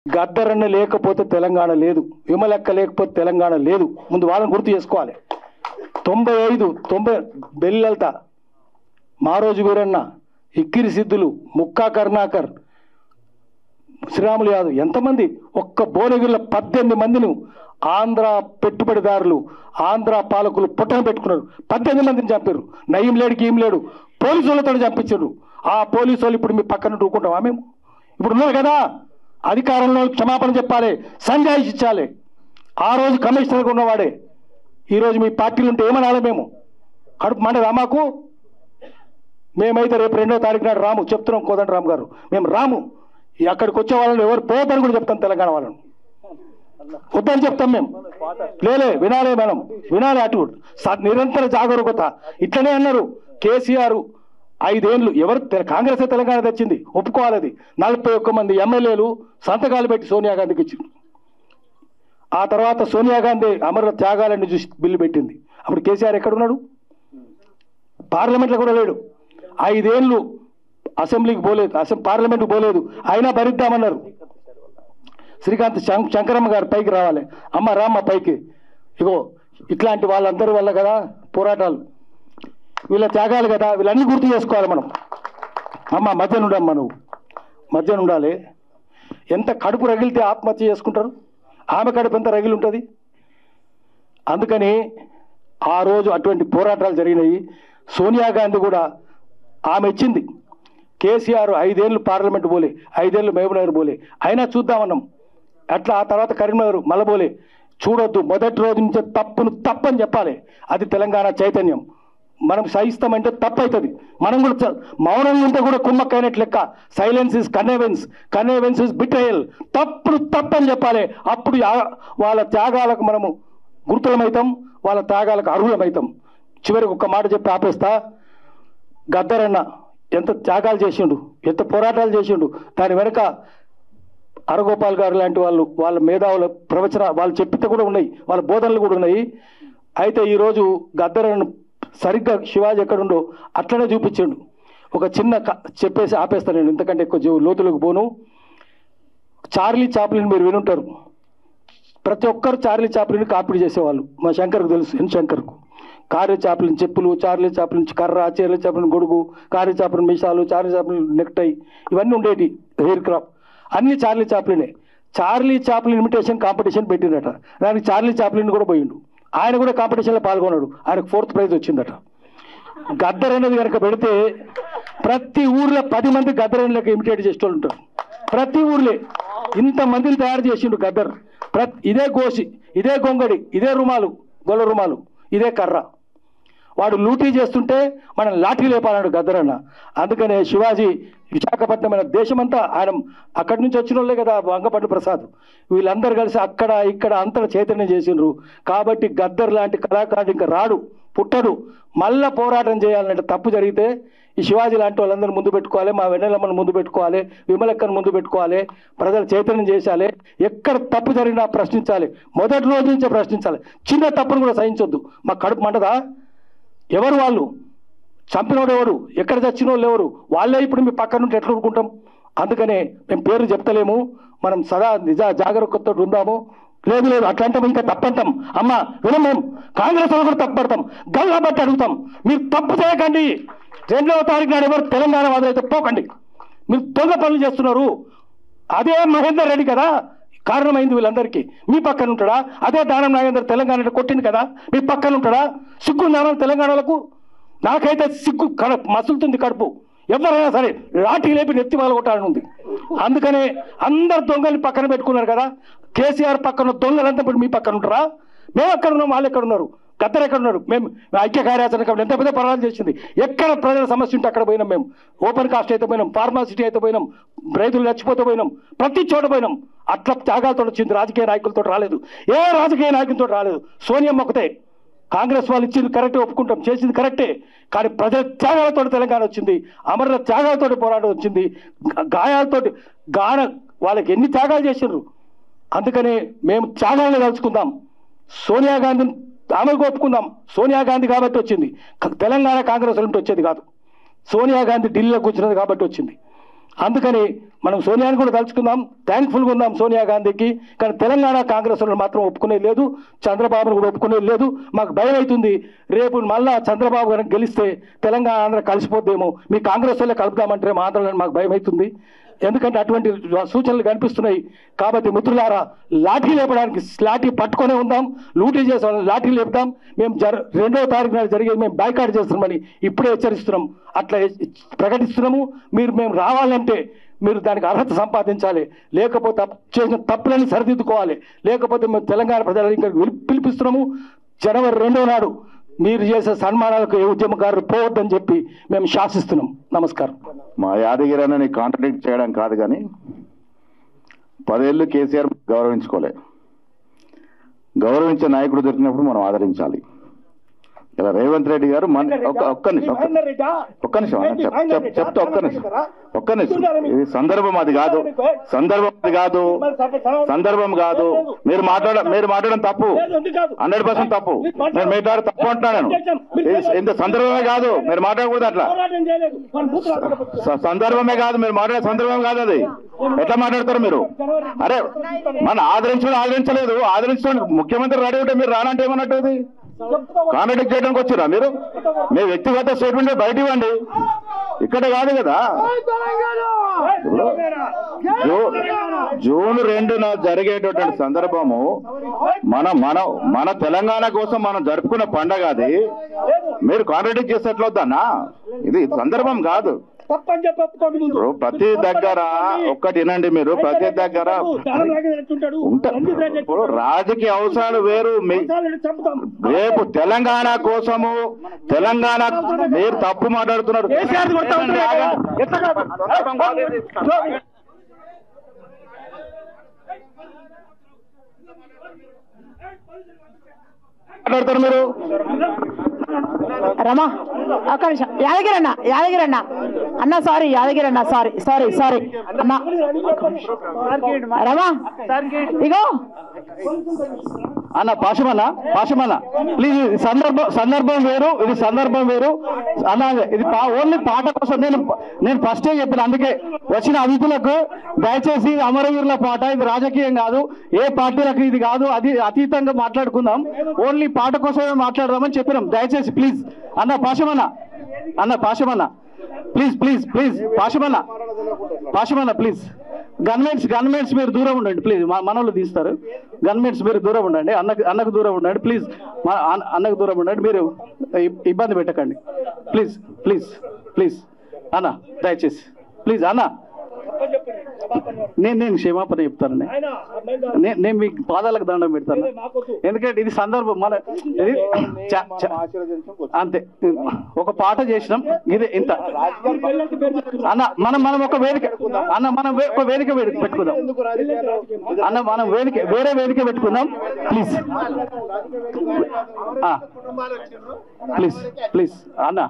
గద్దరన్న లేకపోతే తెలంగాణ లేదు, విమలెక్క లేకపోతే తెలంగాణ లేదు. ముందు వాళ్ళని గుర్తు చేసుకోవాలి. 90 బెల్లెల్త, మారోజు వీరన్న, ఇక్కిరి సిద్ధులు, ముక్కా కరుణాకర్, శ్రీరాములు యాదవ్, ఎంతమంది ఒక్క భువనగిరిలో 18 మందిని ఆంధ్ర పెట్టుబడిదారులు, ఆంధ్ర పాలకులు పుట్టన పెట్టుకున్నారు. 18 మందిని చంపారు. నయం లేడు గీం లేడు, పోలీసు వాళ్ళతో చంపించారు. ఆ పోలీసు వాళ్ళు ఇప్పుడు మీ పక్కన ఊరుకుంటామా? మేము ఇప్పుడు ఉన్నారు కదా, అధికారంలో క్షమాపణ చెప్పాలి, సంజాయిషి ఇచ్చాలి. ఆ రోజు కమిషనర్గా ఉన్నవాడే ఈరోజు మీ పార్టీలు ఉంటే ఏమనాలి? మేము కడుపు మండదా మాకు? మేమైతే రేపు 2వ తారీఖు నాడు రాము, చెప్తున్నాం కోదండ రాము గారు, మేము రాము. అక్కడికి వచ్చే వాళ్ళని ఎవరు పోతారని కూడా చెప్తాం. తెలంగాణ వాళ్ళను వద్దని చెప్తాం మేము. లేలే వినాలే, మనం వినాలి. అటు నిరంతర జాగరూకత. ఇట్లనే అన్నారు కేసీఆర్ 5 ఏళ్ళు. ఎవరు కాంగ్రెస్ తెలంగాణ తెచ్చింది, ఒప్పుకోవాలి. అది 41 మంది ఎమ్మెల్యేలు సంతకాలు పెట్టి సోనియా గాంధీకి ఇచ్చింది. ఆ తర్వాత సోనియా గాంధీ అమర త్యాగాలని చూసి బిల్లు పెట్టింది. అప్పుడు కేసీఆర్ ఎక్కడున్నాడు? పార్లమెంట్లో కూడా లేడు. 5 ఏళ్ళు అసెంబ్లీకి పోలేదు, పార్లమెంట్కి పోలేదు. అయినా భరిద్దామన్నారు. శ్రీకాంత్ శంకరమ్మ గారు పైకి రావాలి, అమ్మ రామ్మ పైకి. ఇగో ఇట్లాంటి వాళ్ళందరి వల్ల కదా పోరాటాలు, వీళ్ళ త్యాగాలు కదా, వీళ్ళన్నీ గుర్తు చేసుకోవాలి మనం. అమ్మ మధ్యన ఉండమ్మా, నువ్వు మధ్యన ఉండాలి. ఎంత కడుపు రగిలితే ఆత్మహత్య చేసుకుంటారు? ఆమె కడుపు ఎంత రగిలి ఉంటుంది? అందుకని ఆ రోజు అటువంటి పోరాటాలు జరిగినాయి. సోనియా గాంధీ కూడా ఆమె ఇచ్చింది. కేసీఆర్ 5 ఏళ్ళు పార్లమెంట్ పోలే, 5 ఏళ్ళు మహబూబ్నగర్ పోలే, అయినా చూద్దామన్నాం. అట్లా ఆ తర్వాత కరీంనగర్ మలబోలే. చూడొద్దు, మొదటి రోజు నుంచే తప్పును తప్పని చెప్పాలి. అది తెలంగాణ చైతన్యం. మనం సహిస్తామంటే తప్పు అవుతుంది. మనం కూడా మౌనంగా ఉంటే కూడా కుమ్మక్కైనట్టు లెక్క. Silence is conveyance, conveyance is betrayal. తప్పును తప్పని చెప్పాలి. అప్పుడు వాళ్ళ త్యాగాలకు మనము గుర్తులమవుతాం, వాళ్ళ త్యాగాలకు అర్హులమవుతాం. చివరికి ఒక్క మాట చెప్పి ఆపేస్తా. గద్దరన్న ఎంత త్యాగాలు చేసిండు, ఎంత పోరాటాలు చేసిండు. దాని వెనక అరగోపాల్ గారు లాంటి వాళ్ళు, వాళ్ళ మేధావుల ప్రవచన, వాళ్ళు చెప్పితే కూడా ఉన్నాయి, వాళ్ళ బోధనలు కూడా ఉన్నాయి. అయితే ఈరోజు గద్దరన్న సరిగ్గా శివాజీ ఎక్కడుండో అట్లనే చూపించిండు. ఒక చిన్న చెప్పేసి ఆపేస్తాను నేను, ఎందుకంటే ఎక్కువ లోతులకు పోను. చార్లీ చాప్లిన్ మీరు వినుంటారు. ప్రతి ఒక్కరు చార్లీ చాప్లిన్ కాపీ చేసేవాళ్ళు. మా శంకర్కు తెలుసు, ఎన్ శంకర్కు. చార్లీ చాప్లిన్ చెప్పులు, చార్లీ చాప్లిన్ కర్ర, చార్లీ చాప్లిన్ గొడుగు, చార్లీ చాప్లిన్ మీసాలు, చార్లీ చాప్లిన్ నెక్టై, ఇవన్నీ ఉండేటి. హెయిర్ క్రాప్ అన్ని చార్లీ చాప్లినే. చార్లీ చాప్లిన్ ఇమిటేషన్ కాంపిటీషన్ పెట్టిందట. దానికి చార్లీ చాప్లిన్ కూడా పోయిండు. ఆయన కూడా కాంపిటీషన్లో పాల్గొన్నాడు. ఆయనకు 4th ప్రైజ్ వచ్చిందట. గద్దర్ అనేది కనుక పెడితే ప్రతి ఊర్లో 10 మంది గద్దర్ అనేక ఇమిటేట్ చేసేవాళ్ళు ఉంటారు. ప్రతి ఊర్లే ఇంతమందిని తయారు చేసిండు గద్దర్. ఇదే గోసి, ఇదే గొంగడి, ఇదే రుమాలు, గొల్ల రుమాలు, ఇదే కర్ర. వాడు లూటీ చేస్తుంటే మనం లాఠీ లేపాలన్నాడు గద్దరన్న. అందుకనే శివాజీ విశాఖపట్నం దేశమంతా, ఆయన అక్కడి నుంచి వచ్చిన వాళ్ళే కదా, వంగపండు ప్రసాద్, వీళ్ళందరూ కలిసి అక్కడ ఇక్కడ అంతటా చైతన్యం చేసిండ్రు. కాబట్టి గద్దర్ లాంటి కళాకారుడు ఇంకా రాడు, పుట్టడు. మళ్ళా పోరాటం చేయాలంటే తప్పు జరిగితే ఈ శివాజీ లాంటి వాళ్ళందరూ ముందు పెట్టుకోవాలి, మా వెన్నెలమ్మను ముందు పెట్టుకోవాలి, విమలక్కను ముందు పెట్టుకోవాలి, ప్రజలు చైతన్యం చేయాలి. ఎక్కడ తప్పు జరిగినా ప్రశ్నించాలి, మొదటి రోజు నుంచే ప్రశ్నించాలి. చిన్న తప్పును కూడా సహించొద్దు. మా కడుపు మంటదా? ఎవరు వాళ్ళు? చంపినోడు ఎవరు? ఎక్కడ చచ్చిన వాళ్ళు ఎవరు? వాళ్ళే ఇప్పుడు మీ పక్కన నుండి ఎట్లా ఊరుకుంటాం? అందుకనే మేము పేరు చెప్తలేము, మనం సదా జాగరూకతతో ఉందాము. లేదు లేదు అట్లా అంటాం, ఇంకా తప్పంటాం. అమ్మ వినం, మేము కాంగ్రెస్ వాళ్ళు కూడా తప్పడతాం, గల్లా బట్టి అడుగుతాం. మీరు తప్పు చేయకండి. 2వ తారీఖు నాడు ఎవరు తెలంగాణ వాదులైతే పోకండి. మీరు దొంగ పనులు చేస్తున్నారు. అదే మహేందర్ రెడ్డి కదా కారణమైంది వీళ్ళందరికీ. మీ పక్కన ఉంటాడా? అదే దానం నాగేందర్ తెలంగాణ కొట్టింది కదా, మీ పక్కన ఉంటాడా? సిగ్గుందానం తెలంగాణలకు? నాకైతే సిగ్గు మసులుతుంది కడుపు. ఎవరైనా సరే లాఠీ లేపి నెత్తి వాళ్ళు కొట్టాలని ఉంది. అందుకనే అందరు దొంగల్ని పక్కన పెట్టుకున్నారు కదా. కేసీఆర్ పక్కన దొంగలంతా ఇప్పుడు మీ పక్కన ఉంటారా? మేము ఎక్కడ ఉన్నాం, వాళ్ళు ఎక్కడ ఉన్నారు? గద్దర్ ఎక్కడ ఉన్నారు? మేము ఐక్య కార్యాచరణ కమిటీ ఎంత పెద్ద పోరాటం చేసింది. ఎక్కడ ప్రజల సమస్య ఉంటే అక్కడ పోయినాం. మేము ఓపెన్ కాస్ట్ అయితే పోయినాం, ఫార్మాసిటీ అయితే పోయినాం, రైతులు చచ్చిపోతే పోయినాం, ప్రతి చోట పోయినాం. అట్లా త్యాగాలతో వచ్చింది, రాజకీయ నాయకులతో రాలేదు. ఏ రాజకీయ నాయకులతో రాలేదు. సోనియమ్మ ఒకతే. కాంగ్రెస్ వాళ్ళు ఇచ్చింది కరెక్టే, ఒప్పుకుంటాం, చేసింది కరెక్టే. కానీ ప్రజల త్యాగాలతో తెలంగాణ వచ్చింది, అమరుల త్యాగాలతో పోరాటం వచ్చింది, గాయాలతోటి వాళ్ళకి ఎన్ని త్యాగాలు చేసిండ్రు. అందుకనే మేము త్యాగాలను కలుసుకుందాం. సోనియా గాంధీని ఆమెకు ఒప్పుకుందాం. సోనియా గాంధీ కాబట్టి వచ్చింది, తెలంగాణ కాంగ్రెస్ నుండి వచ్చేది కాదు. సోనియా గాంధీ ఢిల్లీలో కూర్చున్నది కాబట్టి వచ్చింది. అందుకని మనం సోనియాని కూడా తలుచుకుందాం, థ్యాంక్ఫుల్గా ఉందాం సోనియా గాంధీకి. కానీ తెలంగాణ కాంగ్రెస్ వాళ్ళు మాత్రం ఒప్పుకునేది లేదు, చంద్రబాబును కూడా ఒప్పుకునేది లేదు. మాకు భయం అవుతుంది, రేపు మళ్ళా చంద్రబాబు గారిని గెలిస్తే తెలంగాణ ఆంధ్ర కలిసిపోద్దేమో, మీ కాంగ్రెస్ వాళ్ళే కలుపుదామంటే మా ఆంధ్రలో మాకు భయం అవుతుంది. ఎందుకంటే అటువంటి సూచనలు కనిపిస్తున్నాయి. కాబట్టి మిత్రులారా, లాఠీ లేపడానికి లాఠీ పట్టుకొనే ఉందాం, లూటీ చేసే లాఠీ లేపుదాం. మేము 2వ తారీఖు నాడు జరిగేది మేము బాయ్కాట్ చేస్తున్నామని ఇప్పుడే హెచ్చరిస్తున్నాం, అట్లా ప్రకటిస్తున్నాము. మేము రావాలంటే మీరు దానికి అర్హత సంపాదించాలి, లేకపోతే చేసిన తప్పులని సరిదిద్దుకోవాలి. లేకపోతే మేము తెలంగాణ ప్రజలు ఇంకా పిలిపిస్తున్నాము. జనవరి 2వ నాడు మీరు చేసే సన్మానాలకు ఏ ఉద్యమకారులు పోవద్దని చెప్పి మేము శాసిస్తున్నాం. నమస్కారం. మా యాదగిరి అన్నని కాంట్రడిక్ట్ చేయడం కాదు, కానీ 10 ఏళ్ళు కేసీఆర్ గౌరవించుకోలే. గౌరవించే నాయకుడు దొరికినప్పుడు మనం ఆదరించాలి. ఇలా రేవంత్ రెడ్డి గారు ఒక్క నిమిషం ఇది సందర్భం కాదు. మీరు మాట్లాడడం తప్పు, 100% తప్పు. నేను మాట్లాడే తప్పు అంటున్నాను. ఇంత సందర్భమే కాదు, మీరు మాట్లాడకూడదు అట్లా. సందర్భమే కాదు, మీరు మాట్లాడే సందర్భం కాదు అది. ఎట్లా మాట్లాడతారు మీరు? అరే మన ఆదరించలేదు. ముఖ్యమంత్రి రెడీ ఉంటే మీరు రానంటే ఏమన్నట్టు? అది కాంట్రాడిక్ట్ చేయడానికి వచ్చారా మీరు? మీ వ్యక్తిగత స్టేట్మెంట్ బయట ఇవ్వండి, ఇక్కడ కాదు కదా. జూన్ 2న జరిగేటటువంటి సందర్భము మన తెలంగాణ కోసం మనం జరుపుకున్న పండగ అది. మీరు కాంట్రాడిక్ట్ చేసేట్లొద్దన్నా, ఇది సందర్భం కాదు. ప్రతి దగ్గర ఒక్కటి వినండి, మీరు ప్రతి దగ్గర ఇప్పుడు రాజకీయ అవసరాలు వేరు. రేపు తెలంగాణ కోసము మీరు తప్పు మాట్లాడుతున్నారు. మాట్లాడతారు మీరు. రమా ఒక్క నిమిషం. యాదగిరి అన్న సారీ, యాదగిరి అన్న సారీ అన్న. రమా ఇగో అన్న పాశమన్న ప్లీజ్, సందర్భం వేరు, ఇది సందర్భం వేరు అన్న. ఇది ఓన్లీ పాట కోసం నేను ఫస్టే చెప్పిన. అందుకే వచ్చిన అతిథులకు దయచేసి అమరవీరుల పాట, ఇది రాజకీయం కాదు, ఏ పార్టీలకు ఇది కాదు, అది అతీతంగా మాట్లాడుకుందాం. ఓన్లీ పాట కోసమే మాట్లాడదామని చెప్పినాం. దయచేసి ప్లీజ్ అన్న పాశమన్న ప్లీజ్ పాశమన్న ప్లీజ్. గన్మెన్స్ మీరు దూరం ఉండండి ప్లీజ్. మనోళ్ళు తీస్తారు. గన్మెన్స్ మీరు దూరం ఉండండి. అన్నకు దూరం ఉండండి ప్లీజ్. అన్నకు దూరం ఉండండి. మీరు ఇబ్బంది పెట్టకండి ప్లీజ్ అన్న, దయచేసి ప్లీజ్ అన్న. నేను క్షమాపణ చెప్తానండి. నేను మీకు పాదాలకు దండం పెడతాను, ఎందుకంటే ఇది సందర్భం. ఇది అంతే, ఒక పాట చేసినాం, ఇది ఇంత అన్న. మనం ఒక వేదిక అన్న, మనం ఒక వేదిక పెట్టుకుందాం అన్న. మనం వేరే వేదిక పెట్టుకుందాం ప్లీజ్ అన్న.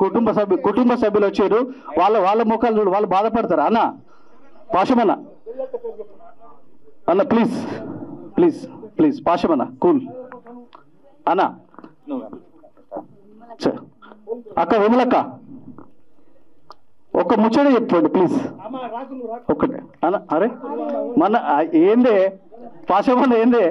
కుటుంబ సభ్యులు వచ్చారు, వాళ్ళ ముఖాలు చూడు, వాళ్ళు బాధపడతారు అన్న. పాశమన్న అన్న ప్లీజ్ పాశమన్న కూల్ అన్న. అక్క విమలక్క ఒక ముచ్చట చెప్పండి ప్లీజ్, ఒక్కటే అన్న. అరే ఏందే పాశమన్న, ఏందే